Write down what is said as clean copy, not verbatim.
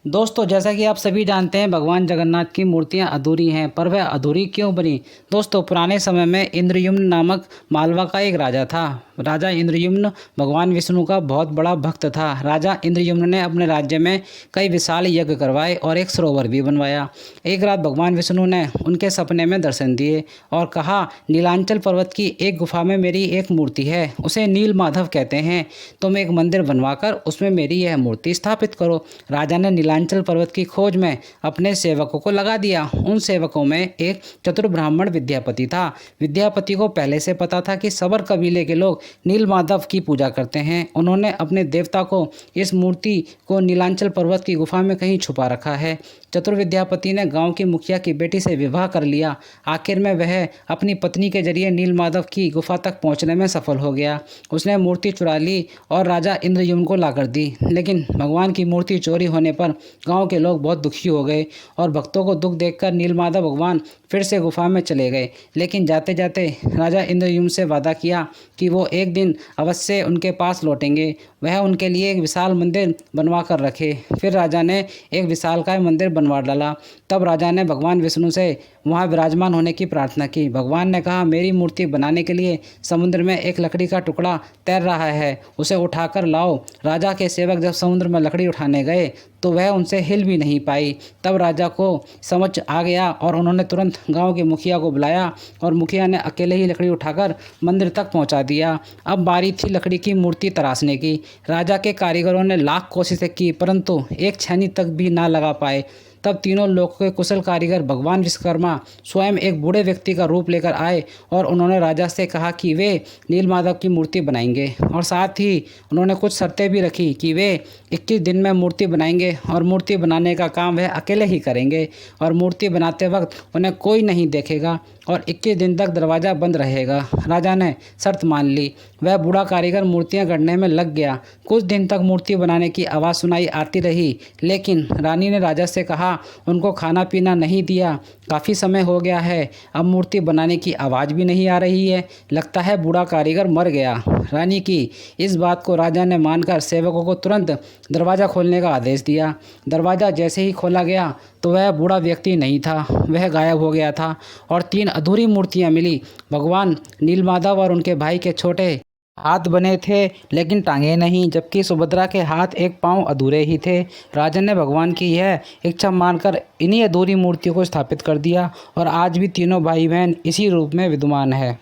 दोस्तों, जैसा कि आप सभी जानते हैं, भगवान जगन्नाथ की मूर्तियां अधूरी हैं। पर वह अधूरी क्यों बनी? दोस्तों, पुराने समय में इंद्रयुम्न नामक मालवा का एक राजा था। राजा इंद्रयुम्न भगवान विष्णु का बहुत बड़ा भक्त था। राजा इंद्रयुम्न ने अपने राज्य में कई विशाल यज्ञ करवाए और एक सरोवर भी बनवाया। एक रात भगवान विष्णु ने उनके सपने में दर्शन दिए और कहा, नीलांचल पर्वत की एक गुफा में मेरी एक मूर्ति है, उसे नील माधव कहते हैं। तुम एक मंदिर बनवाकर उसमें मेरी यह मूर्ति स्थापित करो। राजा ने नीलांचल पर्वत की खोज में अपने सेवकों को लगा दिया। उन सेवकों में एक चतुर ब्राह्मण विद्यापति था। विद्यापति को पहले से पता था कि सबर कबीले के लोग नील माधव की पूजा करते हैं। उन्होंने अपने देवता को इस मूर्ति को नीलांचल पर्वत की गुफा में कहीं छुपा रखा है। चतुर विद्यापति ने गांव की मुखिया की बेटी से विवाह कर लिया। आखिर में वह अपनी पत्नी के जरिए नील माधव की गुफा तक पहुंचने में सफल हो गया। उसने मूर्ति चुरा ली और राजा इंद्रयुम्न को लाकर दी। लेकिन भगवान की मूर्ति चोरी होने पर गांव के लोग बहुत दुखी हो गए और भक्तों को दुख देखकर नीलमाधव भगवान फिर से गुफा में चले गए। लेकिन जाते जाते राजा इंद्रयुम्न से वादा किया कि वो एक दिन अवश्य उनके पास लौटेंगे। वह उनके लिए एक विशाल मंदिर बनवा कर रखे। फिर राजा ने एक विशालकाय मंदिर बनवा डाला। तब राजा ने भगवान विष्णु से वहाँ विराजमान होने की प्रार्थना की। भगवान ने कहा, मेरी मूर्ति बनाने के लिए समुद्र में एक लकड़ी का टुकड़ा तैर रहा है, उसे उठाकर लाओ। राजा के सेवक जब समुद्र में लकड़ी उठाने गए तो वह उनसे हिल भी नहीं पाई। तब राजा को समझ आ गया और उन्होंने तुरंत गांव के मुखिया को बुलाया और मुखिया ने अकेले ही लकड़ी उठाकर मंदिर तक पहुंचा दिया। अब बारी थी लकड़ी की मूर्ति तराशने की। राजा के कारीगरों ने लाख कोशिशें की, परंतु एक छेनी तक भी ना लगा पाए। तब तीनों लोक के कुशल कारीगर भगवान विश्वकर्मा स्वयं एक बूढ़े व्यक्ति का रूप लेकर आए और उन्होंने राजा से कहा कि वे नीलमाधव की मूर्ति बनाएंगे और साथ ही उन्होंने कुछ शर्तें भी रखी कि वे 21 दिन में मूर्ति बनाएंगे और मूर्ति बनाने का काम वह अकेले ही करेंगे और मूर्ति बनाते वक्त उन्हें कोई नहीं देखेगा और 21 दिन तक दरवाज़ा बंद रहेगा। राजा ने शर्त मान ली। वह बूढ़ा कारीगर मूर्तियां गढ़ने में लग गया। कुछ दिन तक मूर्ति बनाने की आवाज़ सुनाई आती रही, लेकिन रानी ने राजा से कहा, उनको खाना पीना नहीं दिया। काफ़ी समय हो गया है, अब मूर्ति बनाने की आवाज़ भी नहीं आ रही है। लगता है बूढ़ा कारीगर मर गया। रानी की इस बात को राजा ने मानकर सेवकों को तुरंत दरवाज़ा खोलने का आदेश दिया। दरवाज़ा जैसे ही खोला गया तो वह बूढ़ा व्यक्ति नहीं था, वह गायब हो गया था और 3 अधूरी मूर्तियां मिली। भगवान नीलमाधव और उनके भाई के छोटे हाथ बने थे लेकिन टांगे नहीं, जबकि सुभद्रा के हाथ एक पांव अधूरे ही थे। राजा ने भगवान की यह इच्छा मानकर इन्हीं अधूरी मूर्तियों को स्थापित कर दिया और आज भी तीनों भाई बहन इसी रूप में विद्यमान है।